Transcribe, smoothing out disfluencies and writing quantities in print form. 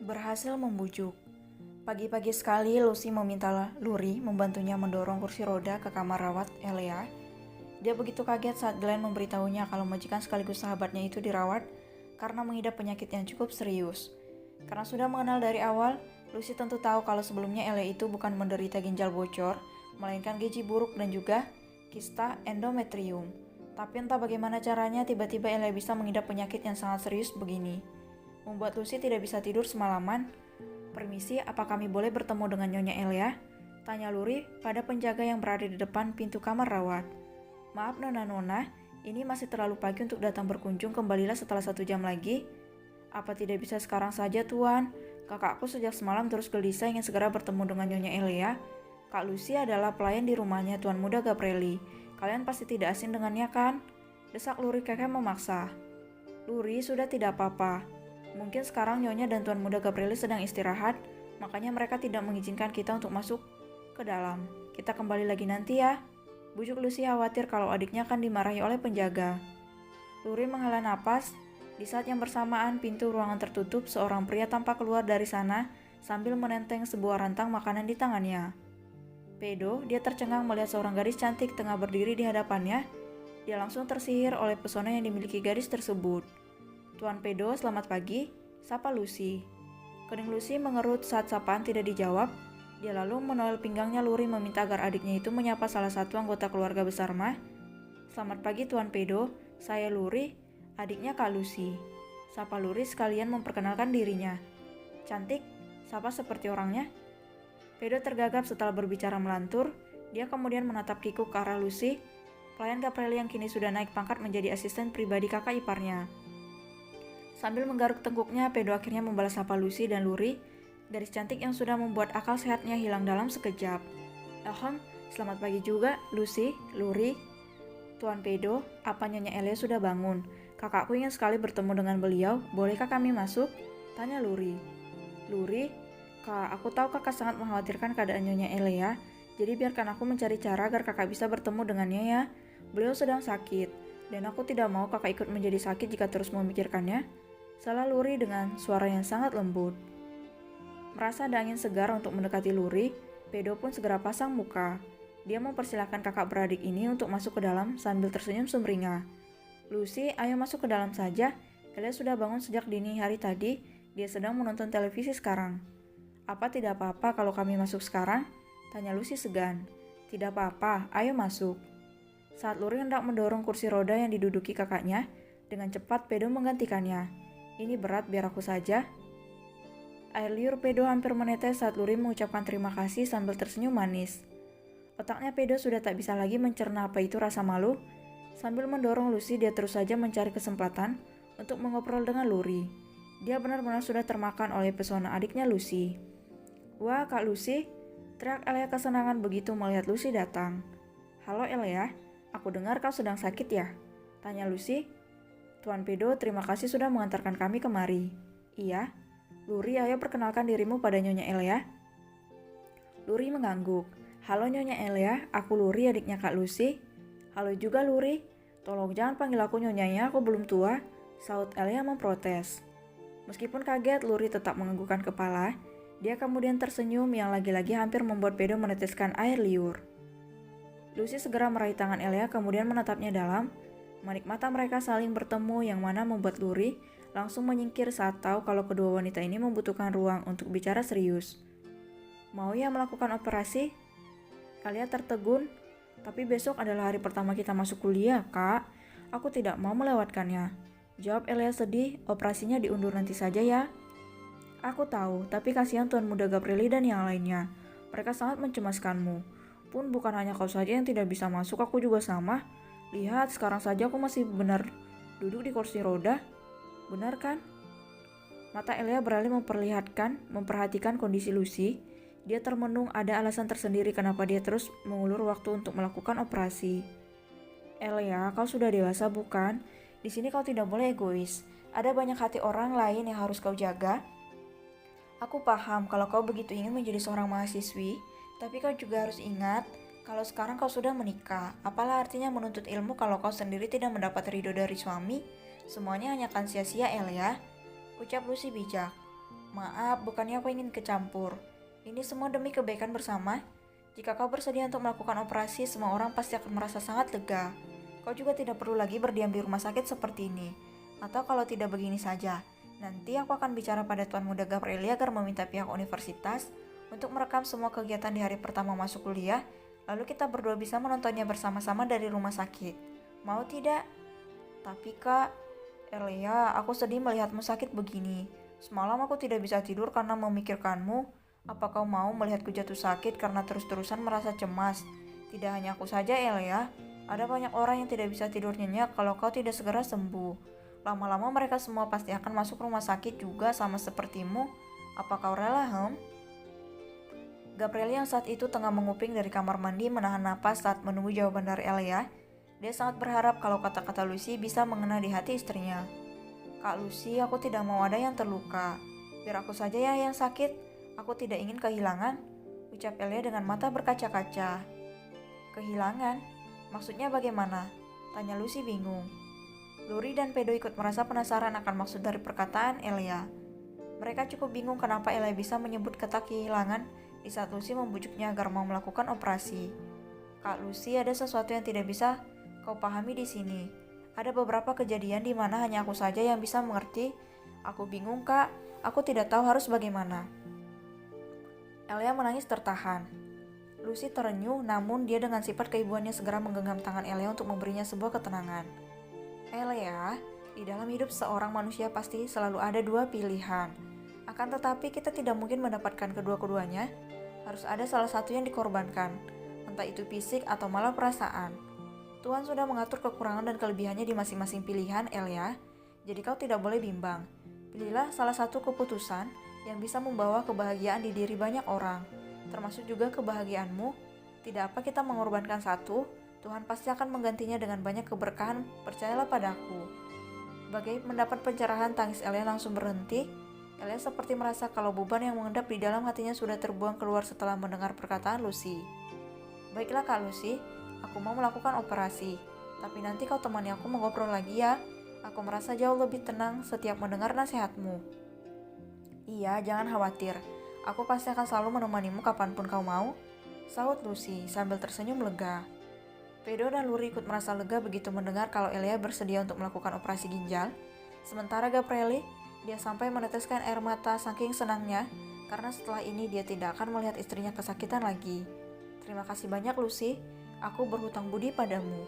Berhasil membujuk. Pagi-pagi sekali Lucy meminta Luri membantunya mendorong kursi roda ke kamar rawat Elea. Dia begitu kaget saat Glenn memberitahunya kalau majikan sekaligus sahabatnya itu dirawat karena mengidap penyakit yang cukup serius. Karena sudah mengenal dari awal, Lucy tentu tahu kalau sebelumnya Elea itu bukan menderita ginjal bocor, melainkan gizi buruk dan juga kista endometrium. Tapi entah bagaimana caranya tiba-tiba Elea bisa mengidap penyakit yang sangat serius begini. Membuat Lucy tidak bisa tidur semalaman. "Permisi, apa kami boleh bertemu dengan Nyonya Elea?" tanya Luri pada penjaga yang berada di depan pintu kamar rawat. "Maaf Nona, ini masih terlalu pagi untuk datang berkunjung, kembalilah setelah 1 jam lagi." "Apa tidak bisa sekarang saja Tuan? Kakakku sejak semalam terus gelisah ingin segera bertemu dengan Nyonya Elea. Kak Lucy adalah pelayan di rumahnya Tuan Muda Gaprelli. Kalian pasti tidak asing dengannya kan?" desak Luri kakek memaksa. "Luri, sudah tidak apa-apa. Mungkin sekarang Nyonya dan Tuan Muda Gaprelli sedang istirahat, makanya mereka tidak mengizinkan kita untuk masuk ke dalam. Kita kembali lagi nanti ya." Bujuk Lucy khawatir kalau adiknya akan dimarahi oleh penjaga. Luri menghela napas. Di saat yang bersamaan, pintu ruangan tertutup, seorang pria tampak keluar dari sana sambil menenteng sebuah rantang makanan di tangannya. Pedro, dia tercengang melihat seorang gadis cantik tengah berdiri di hadapannya. Dia langsung tersihir oleh pesona yang dimiliki gadis tersebut. "Tuan Pedro, selamat pagi," sapa Lucy. Kening Lucy mengerut saat sapaan tidak dijawab. Dia lalu menoel pinggangnya Luri meminta agar adiknya itu menyapa salah satu anggota keluarga besar mah. "Selamat pagi Tuan Pedro, saya Luri, adiknya Kak Lucy," sapa Luri sekalian memperkenalkan dirinya. "Cantik, sapa seperti orangnya." Pedro tergagap setelah berbicara melantur. Dia kemudian menatap kikuk ke arah Lucy, pelayan Gaprelli yang kini sudah naik pangkat menjadi asisten pribadi kakak iparnya. Sambil menggaruk tengkuknya, Pedro akhirnya membalas sapa Lucy dan Luri, gadis cantik yang sudah membuat akal sehatnya hilang dalam sekejap. Selamat pagi juga, Lucy, Luri." "Tuan Pedro, apa Nyonya Elea sudah bangun? Kakakku ingin sekali bertemu dengan beliau, bolehkah kami masuk?" tanya Luri. "Luri, Kak, aku tahu kakak sangat mengkhawatirkan keadaan Nyonya Elea, jadi biarkan aku mencari cara agar kakak bisa bertemu dengannya ya. Beliau sedang sakit, dan aku tidak mau kakak ikut menjadi sakit jika terus memikirkannya," salah Luri dengan suara yang sangat lembut. Merasa ada angin segar untuk mendekati Luri, Pedro pun segera pasang muka. Dia mempersilahkan kakak beradik ini untuk masuk ke dalam sambil tersenyum sumringah. "Lucy, ayo masuk ke dalam saja. Elea sudah bangun sejak dini hari tadi. Dia sedang menonton televisi sekarang." "Apa tidak apa-apa kalau kami masuk sekarang?" tanya Lucy segan. "Tidak apa-apa, ayo masuk." Saat Luri hendak mendorong kursi roda yang diduduki kakaknya, dengan cepat Pedro menggantikannya. "Ini berat, biar aku saja." Air liur Pedro hampir menetes saat Luri mengucapkan terima kasih sambil tersenyum manis. Otaknya Pedro sudah tak bisa lagi mencerna apa itu rasa malu. Sambil mendorong Lucy, dia terus saja mencari kesempatan untuk mengobrol dengan Luri. Dia benar-benar sudah termakan oleh pesona adiknya Lucy. "Wah, Kak Lucy," teriak Elea kesenangan begitu melihat Lucy datang. "Halo Elea, aku dengar kau sedang sakit ya?" tanya Lucy. "Tuan Pedro, terima kasih sudah mengantarkan kami kemari." "Iya." "Luri, ayo perkenalkan dirimu pada Nyonya Elea." Luri mengangguk. "Halo Nyonya Elea, aku Luri, adiknya Kak Lucy." "Halo juga Luri. Tolong jangan panggil aku Nyonyanya, aku belum tua," saut Elea memprotes. Meskipun kaget, Luri tetap menganggukkan kepala. Dia kemudian tersenyum yang lagi-lagi hampir membuat Pedro meneteskan air liur. Lucy segera meraih tangan Elea kemudian menatapnya dalam. Manik mata mereka saling bertemu yang mana membuat Luri langsung menyingkir saat tahu kalau kedua wanita ini membutuhkan ruang untuk bicara serius. "Mau ya melakukan operasi?" Elea tertegun. "Tapi besok adalah hari pertama kita masuk kuliah, Kak. Aku tidak mau melewatkannya," jawab Elea sedih. "Operasinya diundur nanti saja ya." "Aku tahu, tapi kasihan Tuan Muda Gaprelli dan yang lainnya. Mereka sangat mencemaskanmu. Pun bukan hanya kau saja yang tidak bisa masuk, aku juga sama. Lihat, sekarang saja aku masih benar duduk di kursi roda. Benar kan?" Mata Elea beralih memperhatikan kondisi Lucy. Dia termenung, ada alasan tersendiri kenapa dia terus mengulur waktu untuk melakukan operasi. "Elea, kau sudah dewasa bukan? Di sini kau tidak boleh egois. Ada banyak hati orang lain yang harus kau jaga. Aku paham kalau kau begitu ingin menjadi seorang mahasiswi, tapi kau juga harus ingat kalau sekarang kau sudah menikah. Apalah artinya menuntut ilmu kalau kau sendiri tidak mendapat ridho dari suami? Semuanya hanya akan sia-sia, Elea," ucap Lucy bijak. Maaf, bukannya aku ingin kecampur. Ini semua demi kebaikan bersama. Jika kau bersedia untuk melakukan operasi, semua orang pasti akan merasa sangat lega. Kau juga tidak perlu lagi berdiam di rumah sakit seperti ini. Atau kalau tidak begini saja, nanti aku akan bicara pada Tuan Muda Gabrieli agar meminta pihak universitas untuk merekam semua kegiatan di hari pertama masuk kuliah, lalu kita berdua bisa menontonnya bersama-sama dari rumah sakit. Mau tidak? Tapi Kak, Elia, aku sedih melihatmu sakit begini. Semalam aku tidak bisa tidur karena memikirkanmu. Apa kau mau melihatku jatuh sakit karena terus-terusan merasa cemas? Tidak hanya aku saja, Elia. Ada banyak orang yang tidak bisa tidur nyenyak kalau kau tidak segera sembuh. Lama-lama mereka semua pasti akan masuk rumah sakit juga sama sepertimu. Apa kau rela, Gabriel yang saat itu tengah menguping dari kamar mandi menahan napas saat menunggu jawaban dari Elia. Dia sangat berharap kalau kata-kata Lucy bisa mengena di hati istrinya. Kak Lucy, aku tidak mau ada yang terluka. Biar aku saja ya yang sakit. Aku tidak ingin kehilangan, ucap Elia dengan mata berkaca-kaca. Kehilangan? Maksudnya bagaimana? Tanya Lucy bingung. Luri dan Pedro ikut merasa penasaran akan maksud dari perkataan Elia. Mereka cukup bingung kenapa Elia bisa menyebut kata kehilangan di saat Lucy membujuknya agar mau melakukan operasi. Kak Lucy, ada sesuatu yang tidak bisa kau pahami di sini. Ada beberapa kejadian di mana hanya aku saja yang bisa mengerti. Aku bingung, Kak. Aku tidak tahu harus bagaimana. Elia menangis tertahan. Lucy terenyuh, namun dia dengan sifat keibuannya segera menggenggam tangan Elia untuk memberinya sebuah ketenangan. Elia, di dalam hidup seorang manusia pasti selalu ada dua pilihan. Akan tetapi kita tidak mungkin mendapatkan kedua-keduanya. Harus ada salah satu yang dikorbankan, entah itu fisik atau malah perasaan. Tuhan sudah mengatur kekurangan dan kelebihannya di masing-masing pilihan, Elia. Jadi kau tidak boleh bimbang. Pilihlah salah satu keputusan yang bisa membawa kebahagiaan di diri banyak orang, termasuk juga kebahagiaanmu. Tidak apa kita mengorbankan satu, Tuhan pasti akan menggantinya dengan banyak keberkahan, percayalah padaku. Bagai mendapat pencerahan, tangis Elia langsung berhenti. Elia seperti merasa kalau beban yang mengendap di dalam hatinya sudah terbuang keluar setelah mendengar perkataan Lucy. Baiklah Kak Lucy, aku mau melakukan operasi, tapi nanti kau temani aku mengobrol lagi ya. Aku merasa jauh lebih tenang setiap mendengar nasihatmu. Iya, jangan khawatir. Aku pasti akan selalu menemanimu kapanpun kau mau, sahut Lucy sambil tersenyum lega. Pedro dan Luri ikut merasa lega begitu mendengar kalau Elia bersedia untuk melakukan operasi ginjal. Sementara Gabrieli, dia sampai meneteskan air mata saking senangnya karena setelah ini dia tidak akan melihat istrinya kesakitan lagi. Terima kasih banyak Lucy, aku berhutang budi padamu.